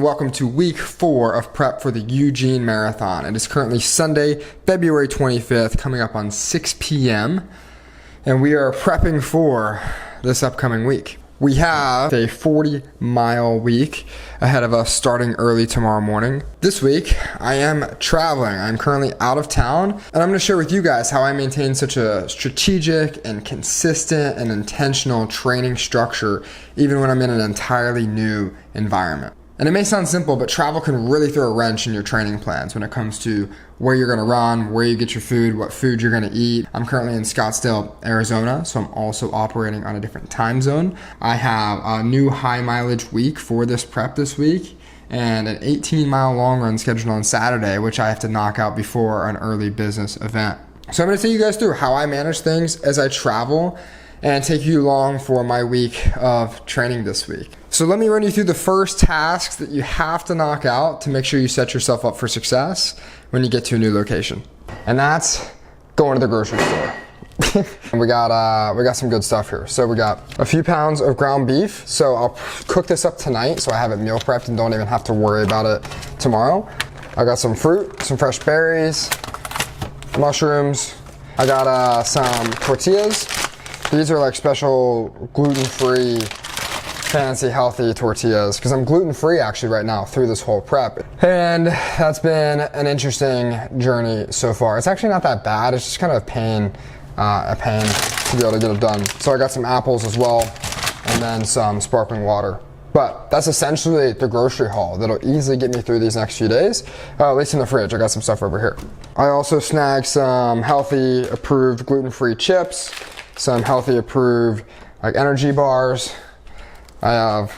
Welcome to week 4 of prep for the Eugene Marathon. It is currently Sunday, February 25th, coming up on 6 p.m. And we are prepping for this upcoming week. We have a 40-mile week ahead of us starting early tomorrow morning. This week, I am traveling. I'm currently out of town, and I'm going to share with you guys how I maintain such a strategic and consistent and intentional training structure even when I'm in an entirely new environment. And it may sound simple, but travel can really throw a wrench in your training plans when it comes to where you're gonna run, where you get your food, what food you're gonna eat. I'm currently in Scottsdale, Arizona, so I'm also operating on a different time zone. I have a new high mileage week for this prep this week, and an 18-mile long run scheduled on Saturday, which I have to knock out before an early business event. So I'm gonna take you guys through how I manage things as I travel and take you along for my week of training this week. So let me run you through the first tasks that you have to knock out to make sure you set yourself up for success when you get to a new location. And that's going to the grocery store. And we got some good stuff here. So we got a few pounds of ground beef. So I'll cook this up tonight so I have it meal prepped and don't even have to worry about it tomorrow. I got some fruit, some fresh berries, mushrooms. I got some tortillas. These are like special gluten-free, fancy, healthy tortillas because I'm gluten-free actually right now through this whole prep. And that's been an interesting journey so far. It's actually not that bad. It's just kind of a pain to be able to get it done. So I got some apples as well and then some sparkling water. But that's essentially the grocery haul that'll easily get me through these next few days, at least in the fridge. I got some stuff over here. I also snagged some healthy, approved gluten-free chips, some healthy approved like energy bars. I have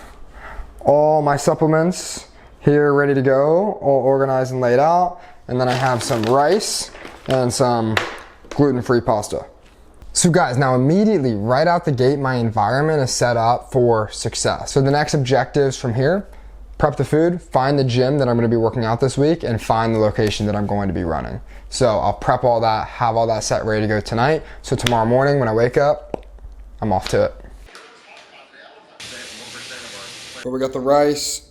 all my supplements here ready to go, all organized and laid out. And then I have some rice and some gluten-free pasta. So guys, now immediately right out the gate, my environment is set up for success. So the next objectives from here, prep the food, find the gym that I'm gonna be working out this week, and find the location that I'm going to be running. So I'll prep all that, have all that set ready to go tonight. So tomorrow morning when I wake up, I'm off to it. So we got the rice,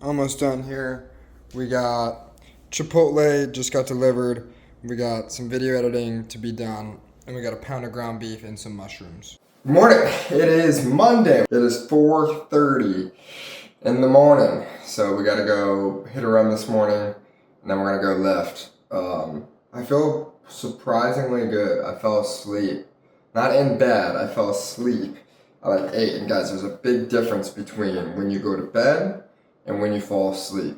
almost done here. We got Chipotle, just got delivered. We got some video editing to be done. And we got a pound of ground beef and some mushrooms. Good morning, it is Monday. It is 4:30 in the morning. So we gotta go hit a run this morning, and then we're gonna go lift. I feel surprisingly good. I fell asleep. Not in bed, I fell asleep at like 8. And guys, there's a big difference between when you go to bed and when you fall asleep.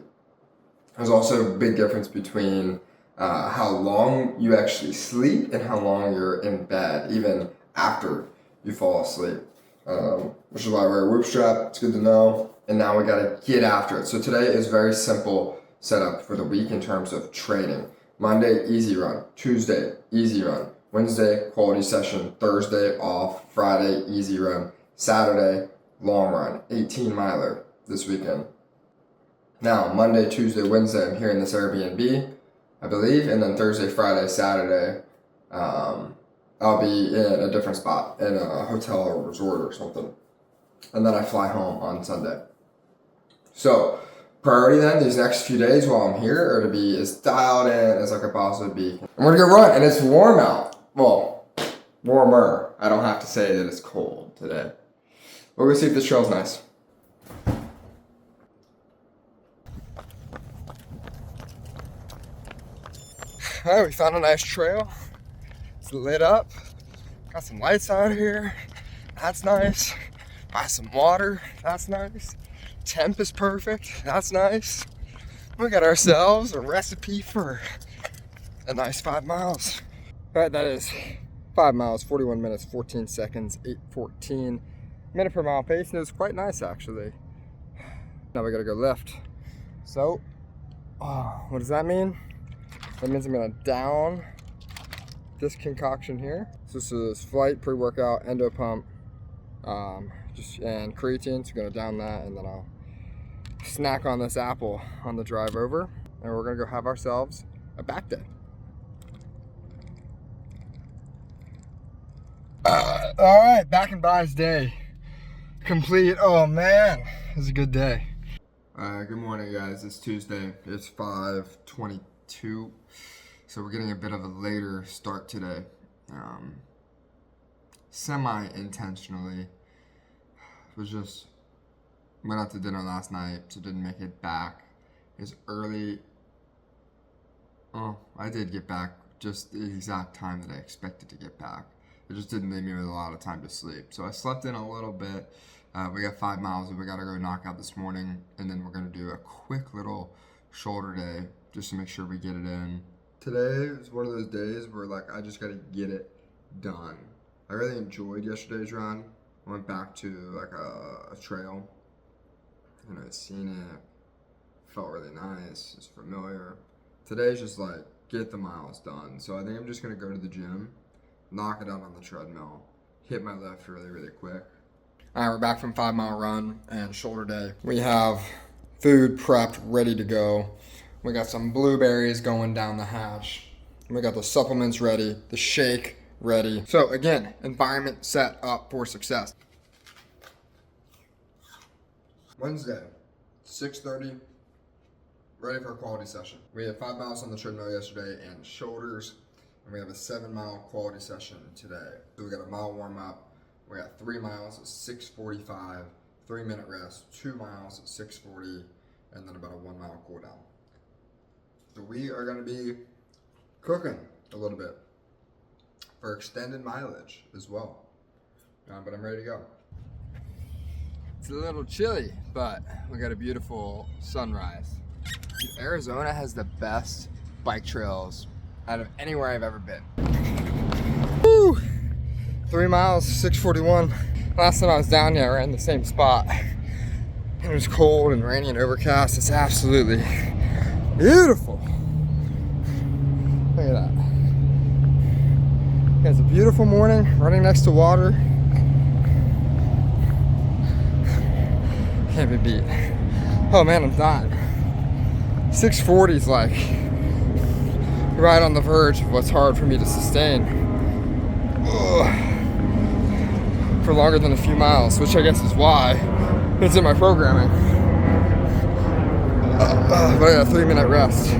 There's also a big difference between how long you actually sleep and how long you're in bed, even after you fall asleep. Which is why I wear a whoop strap. It's good to know. And now we gotta get after it. So today is very simple setup for the week in terms of training. Monday, easy run. Tuesday, easy run. Wednesday, quality session. Thursday, off. Friday, easy run. Saturday, long run. 18-miler this weekend. Now, Monday, Tuesday, Wednesday, I'm here in this Airbnb, I believe. And then Thursday, Friday, Saturday, I'll be in a different spot, in a hotel or resort or something. And then I fly home on Sunday. So, priority then, these next few days while I'm here are to be as dialed in as I could possibly be. I'm gonna go run, and it's warm out. Well, warmer. I don't have to say that it's cold today. We're gonna see if this trail's nice. All right, we found a nice trail. It's lit up. Got some lights out here. That's nice. Buy some water. That's nice. Temp is perfect. That's nice. We got ourselves a recipe for a nice 5 miles. All right, that is 5 miles, 41 minutes, 14 seconds, 8:14 minute per mile pace. And it was quite nice, actually. Now we gotta go lift. So, what does that mean? That means I'm gonna down this concoction here. So this is flight, pre-workout, endo pump, and creatine. So I'm gonna down that, and then I'll snack on this apple on the drive over, and we're gonna go have ourselves a back day. All right, back in Bai's day complete. Oh man, it was a good day. Good morning, guys. It's Tuesday. It's 5:22, so we're getting a bit of a later start today. Semi-intentionally. Went out to dinner last night, so didn't make it back as early. Oh, I did get back just the exact time that I expected to get back. It just didn't leave me with a lot of time to sleep. So I slept in a little bit. We got 5 miles that we got to go knock out this morning, and then we're going to do a quick little shoulder day just to make sure we get it in. Today is one of those days where I just got to get it done. I really enjoyed yesterday's run. I went back to a trail, and I seen it. Felt really nice. It's familiar. Today's just get the miles done. So I think I'm just going to go to the gym, knock it out on the treadmill, hit my lift really, really quick. All right, we're back from 5 mile run and shoulder day. We have food prepped, ready to go. We got some blueberries going down the hatch. We got the supplements ready, the shake ready. So again, environment set up for success. Wednesday, 6:30, ready for a quality session. We had 5 miles on the treadmill yesterday and shoulders, and we have a 7 mile quality session today. So we got a mile warm up. We got 3 miles at 6:45, 3-minute rest, 2 miles at 6:40, and then about a 1 mile cool down. So we are going to be cooking a little bit for extended mileage as well. But I'm ready to go. It's a little chilly, but we got a beautiful sunrise. Dude, Arizona has the best bike trails out of anywhere I've ever been. Woo! 3 miles, 6:41. Last time I was down here, right in the same spot. It was cold and rainy and overcast. It's absolutely beautiful. Look at that. It's a beautiful morning, running next to water. Can't be beat. Oh man, I'm dying. 6:40 is right on the verge of what's hard for me to sustain. Ugh. For longer than a few miles, which I guess is why it's in my programming. But I got a 3-minute rest,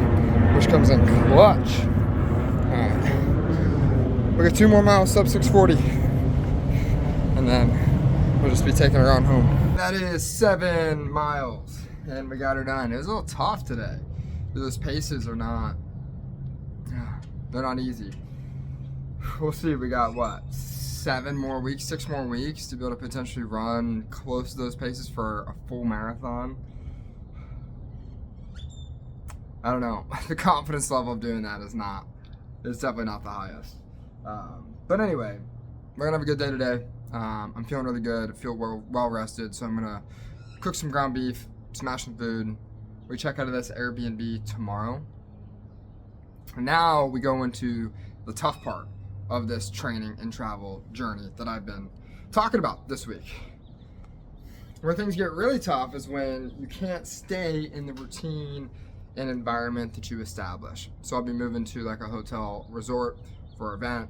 which comes in clutch. Alright. We got 2 more miles, sub 6:40. And then we'll just be taking her on home. That is 7 miles, and we got her done. It was a little tough today. Those paces are not, they're not easy. We'll see, we got 6 more weeks to be able to potentially run close to those paces for a full marathon. I don't know. The confidence level of doing that is definitely not the highest. But anyway, we're gonna have a good day today. I'm feeling really good. I feel well rested, so I'm gonna cook some ground beef, smash some food. We check out of this Airbnb tomorrow. And now we go into the tough part of this training and travel journey that I've been talking about this week. Where things get really tough is when you can't stay in the routine and environment that you establish. So I'll be moving to a hotel resort for our event.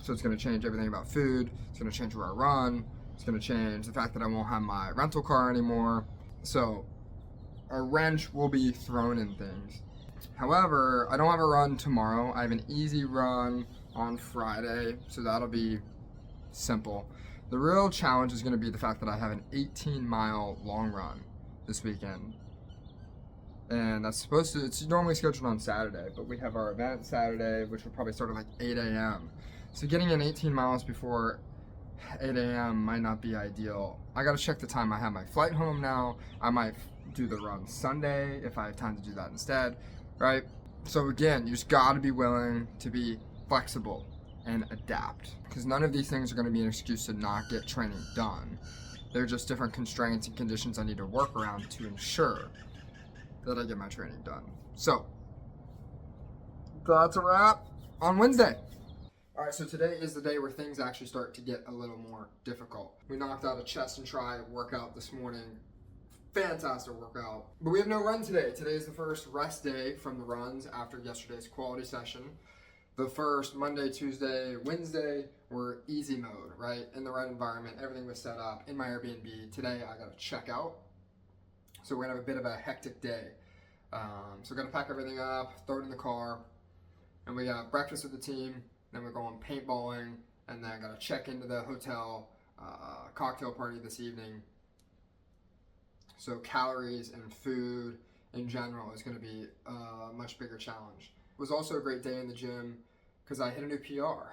So it's gonna change everything about food. It's gonna change where I run. It's gonna change the fact that I won't have my rental car anymore. So a wrench will be thrown in things. However, I don't have a run tomorrow. I have an easy run on Friday, so that'll be simple. The real challenge is going to be the fact that I have an 18-mile long run this weekend, and it's normally scheduled on Saturday, but we have our event Saturday, which will probably start at 8 a.m. So getting in 18 miles before 8 a.m. might not be ideal. I got to check the time. I have my flight home now. I might do the run Sunday if I have time to do that instead, right? So again, you just got to be willing to be flexible and adapt, because none of these things are going to be an excuse to not get training done. They're just different constraints and conditions I need to work around to ensure that I get my training done. So that's a wrap on Wednesday. All right, so today is the day where things actually start to get a little more difficult. We knocked out a chest and tri workout this morning. Fantastic workout. But we have no run today. Today is the first rest day from the runs after yesterday's quality session. The first Monday, Tuesday, Wednesday were easy mode, right? In the right environment, everything was set up in my Airbnb. Today I got to check out So we're gonna have a bit of a hectic day. So we're gonna pack everything up, throw it in the car, and we got breakfast with the team. Then we're going paintballing, and then I gotta check into the hotel, cocktail party this evening. So calories and food in general is gonna be a much bigger challenge. It was also a great day in the gym because I hit a new PR.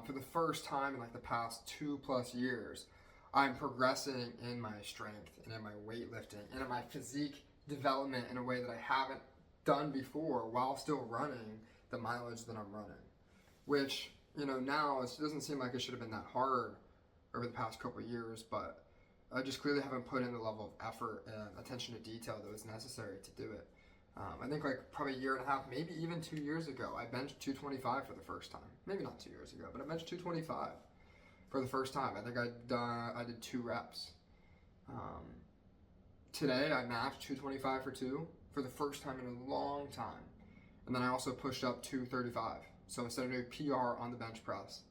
For the first time in like the past 2+ years, I'm progressing in my strength and in my weightlifting and in my physique development in a way that I haven't done before while still running the mileage that I'm running. Which, now it doesn't seem like it should have been that hard over the past couple of years, but I just clearly haven't put in the level of effort and attention to detail that was necessary to do it. I think like probably a year and a half, maybe even 2 years ago, I benched 225 for the first time. Maybe not 2 years ago, but I benched 225 for the first time. I think I did 2 reps. Today I matched 225 for 2 for the first time in a long time. And then I also pushed up 235. So I set a new PR on the bench press.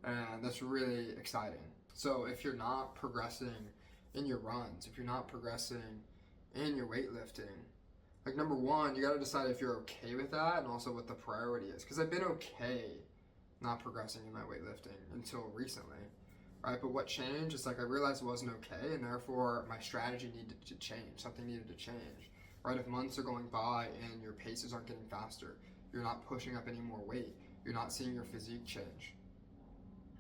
And that's really exciting. So if you're not progressing in your runs, if you're not progressing in your weightlifting, like number one, you gotta decide if you're okay with that and also what the priority is. Because I've been okay not progressing in my weightlifting until recently, right? But what changed? It's like I realized it wasn't okay, and therefore my strategy needed to change. Something needed to change, right? If months are going by and your paces aren't getting faster, you're not pushing up any more weight, you're not seeing your physique change.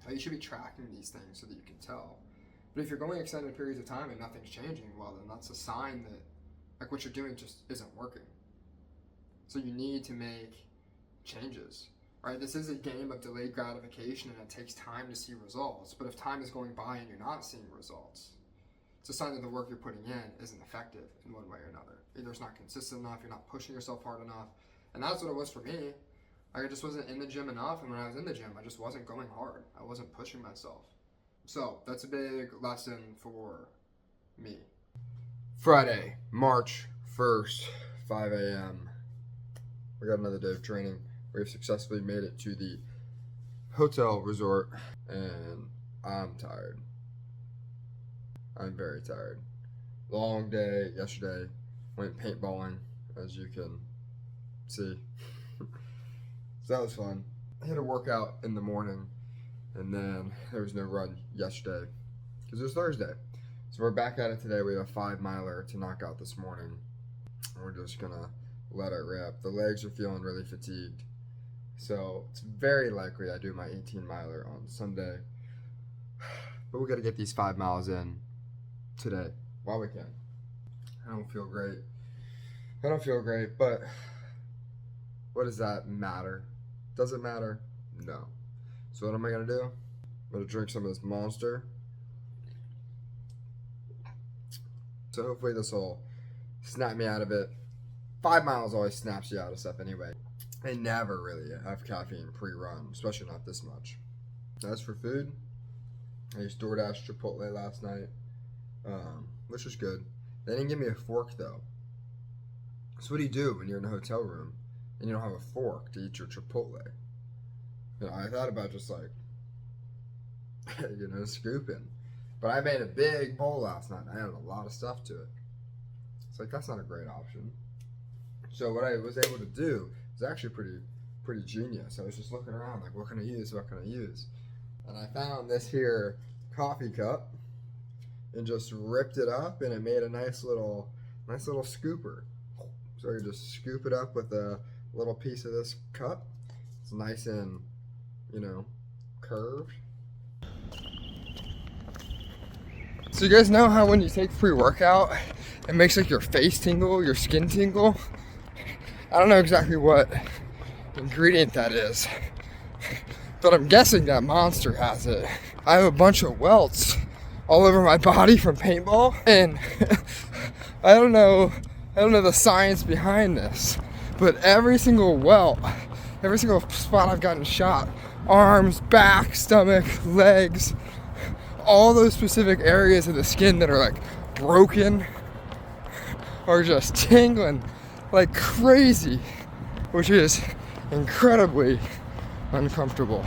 You should be tracking these things so that you can tell. But if you're going extended periods of time and nothing's changing, well, then that's a sign that like what you're doing just isn't working. So you need to make changes, right? This is a game of delayed gratification, and it takes time to see results. But if time is going by and you're not seeing results, it's a sign that the work you're putting in isn't effective in one way or another. Either it's not consistent enough, you're not pushing yourself hard enough. And that's what it was for me. Like I just wasn't in the gym enough, and when I was in the gym, I just wasn't going hard. I wasn't pushing myself. So that's a big lesson for me. Friday, March 1st, 5 a.m. We got another day of training. We've successfully made it to the hotel resort, and I'm tired. I'm very tired. Long day yesterday. Went paintballing, as you can see. So that was fun. I had a workout in the morning, and then there was no run yesterday because it was Thursday. So we're back at it today. We have a 5-miler to knock out this morning. We're just gonna let it rip. The legs are feeling really fatigued, so it's very likely I do my 18-miler on Sunday. But we gotta get these 5 miles in today while we can. I don't feel great, but what does that matter? Does it matter? No. So what am I gonna do? I'm gonna drink some of this Monster. So hopefully this will snap me out of it. 5 miles always snaps you out of stuff anyway. I never really have caffeine pre-run, especially not this much. As for food, I used DoorDash Chipotle last night, which was good. They didn't give me a fork though. So what do you do when you're in a hotel room and you don't have a fork to eat your Chipotle? I thought about just like, scooping. But I made a big bowl last night. I added a lot of stuff to it. It's like, that's not a great option. So what I was able to do was actually pretty genius. I was just looking around like, what can I use? And I found this here coffee cup and just ripped it up, and it made a nice little scooper. So you just scoop it up with a little piece of this cup. It's nice and, curved. So you guys know how when you take pre-workout, it makes like your face tingle, your skin tingle? I don't know exactly what ingredient that is, but I'm guessing that Monster has it. I have a bunch of welts all over my body from paintball, and I don't know the science behind this, but every single welt, every single spot I've gotten shot, arms, back, stomach, legs, all those specific areas of the skin that are like broken are just tingling like crazy, which is incredibly uncomfortable.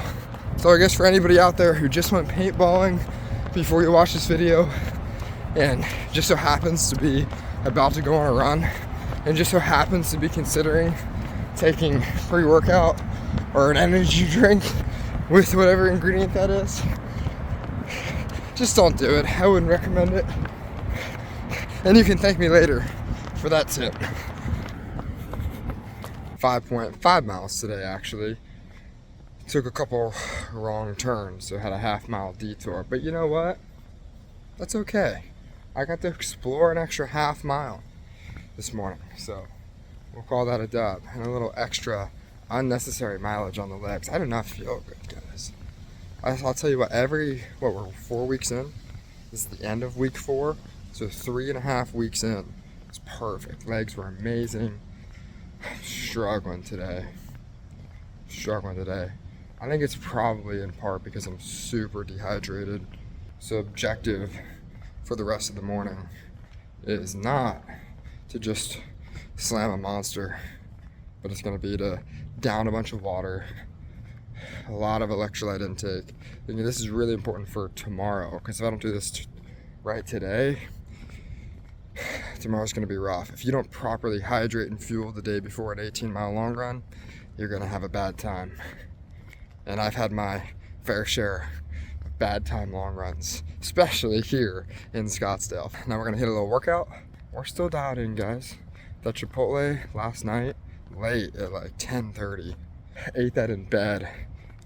So I guess for anybody out there who just went paintballing before you watch this video and just so happens to be about to go on a run and just so happens to be considering taking pre-workout or an energy drink with whatever ingredient that is, just don't do it. I wouldn't recommend it. And you can thank me later for that tip. 5.5 miles today, actually. Took a couple wrong turns, so had a half-mile detour. But you know what? That's okay. I got to explore an extra half mile this morning, so we'll call that a dub. And a little extra unnecessary mileage on the legs. I do not feel good, guys. I'll tell you what, we're 4 weeks in. This is the end of week 4, so 3.5 weeks in. It's perfect. Legs were amazing. I'm struggling today. I think it's probably in part because I'm super dehydrated. So objective for the rest of the morning is not to just slam a monster, but it's going to be to down a bunch of water, a lot of electrolyte intake. And this is really important for tomorrow, because if I don't do this right today, tomorrow's going to be rough. If you don't properly hydrate and fuel the day before an 18-mile long run, you're going to have a bad time. And I've had my fair share of bad time long runs, especially here in Scottsdale. Now we're going to hit a little workout. We're still dialed in, guys. That Chipotle last night, late at like 10:30. Ate that in bed.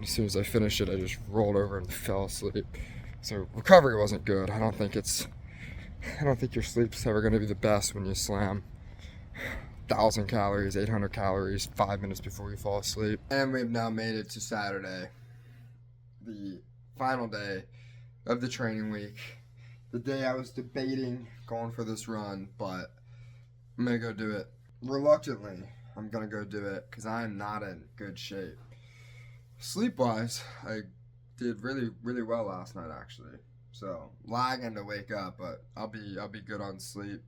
As soon as I finished it, I just rolled over and fell asleep. So recovery wasn't good. I don't think your sleep's ever going to be the best when you slam 1,000 calories, 800 calories, 5 minutes before you fall asleep. And we've now made it to Saturday, the final day of the training week. The day I was debating going for this run, but I'm going to go do it. Reluctantly, I'm going to go do it because I'm not in good shape. Sleep-wise, I did really, really well last night, actually. So, lagging to wake up, but I'll be good on sleep.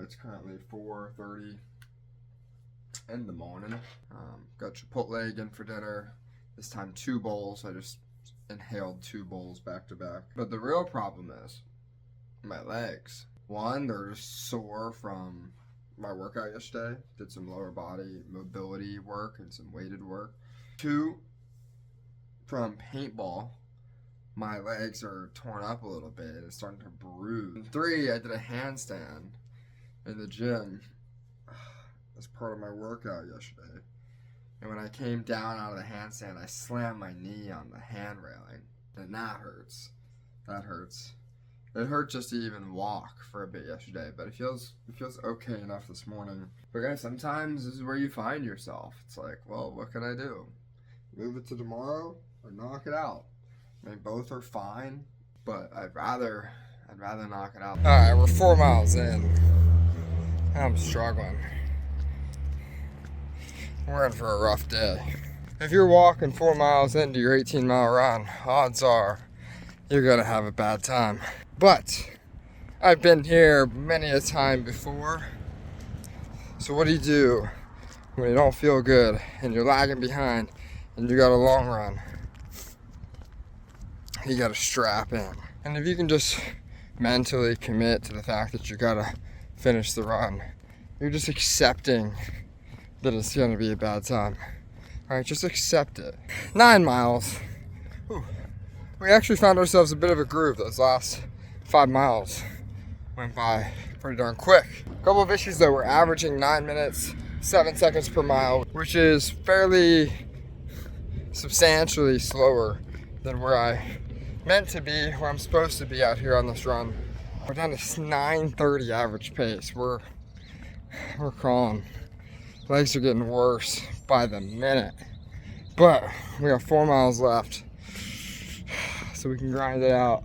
It's currently 4:30 in the morning. Got Chipotle again for dinner. This time 2 bowls. I just inhaled 2 bowls back to back. But the real problem is my legs. One, they're just sore from my workout yesterday. Did some lower body mobility work and some weighted work. 2, from paintball. My legs are torn up a little bit. It's starting to bruise. And 3, I did a handstand in the gym as part of my workout yesterday. And when I came down out of the handstand, I slammed my knee on the hand railing. And that hurts. That hurts. It hurt just to even walk for a bit yesterday, but it feels okay enough this morning. But guys, sometimes this is where you find yourself. It's like, well, what can I do? Move it to tomorrow or knock it out? I mean, both are fine, but I'd rather knock it out. All right, we're 4 miles in. I'm struggling. We're in for a rough day. If you're walking 4 miles into your 18-mile run, odds are you're gonna have a bad time. But I've been here many a time before. So what do when you don't feel good and you're lagging behind and you got a long run? You gotta strap in. And if you can just mentally commit to the fact that you gotta finish the run, you're just accepting that it's gonna be a bad time. Alright, just accept it. 9 miles. Whew. We actually found ourselves a bit of a groove. Those last 5 miles went by pretty darn quick. A couple of issues though, we're averaging 9 minutes, 7 seconds per mile, which is fairly substantially slower than where I meant to be, where I'm supposed to be out here on this run. We're down to 9:30 average pace. We're crawling. Legs are getting worse by the minute. But we got 4 miles left, so we can grind it out.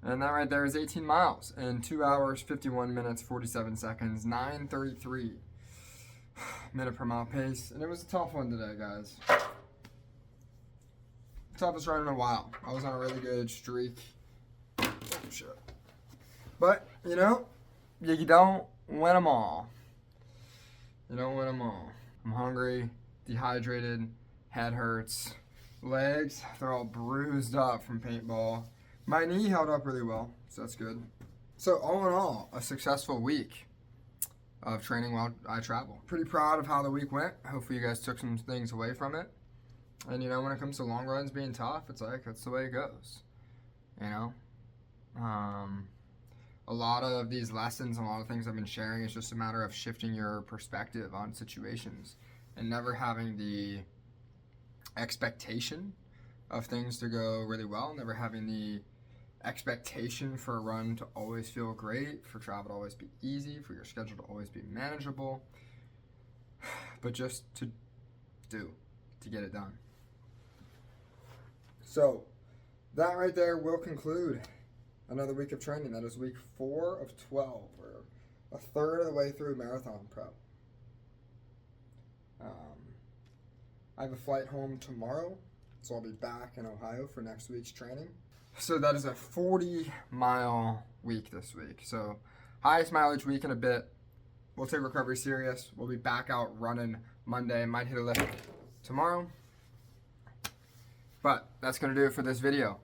And that right there is 18 miles in 2 hours, 51 minutes, 47 seconds, 9:33 minute per mile pace. And it was a tough one today, guys. Toughest run in a while. I was on a really good streak. Oh, shit. But, you don't win them all. You don't win them all. I'm hungry, dehydrated, head hurts, legs, they're all bruised up from paintball. My knee held up really well, so that's good. So all in all, a successful week of training while I travel. Pretty proud of how the week went. Hopefully you guys took some things away from it. And when it comes to long runs being tough, it's like, that's the way it goes. A lot of these lessons and a lot of things I've been sharing is just a matter of shifting your perspective on situations and never having the expectation of things to go really well, never having the expectation for a run to always feel great, for travel to always be easy, for your schedule to always be manageable, but just to get it done. So that right there will conclude another week of training. That is week 4 of 12. We're a third of the way through marathon prep. I have a flight home tomorrow, so I'll be back in Ohio for next week's training. So that is a 40-mile week this week. So highest mileage week in a bit. We'll take recovery serious. We'll be back out running Monday. Might hit a lift tomorrow. But that's going to do it for this video.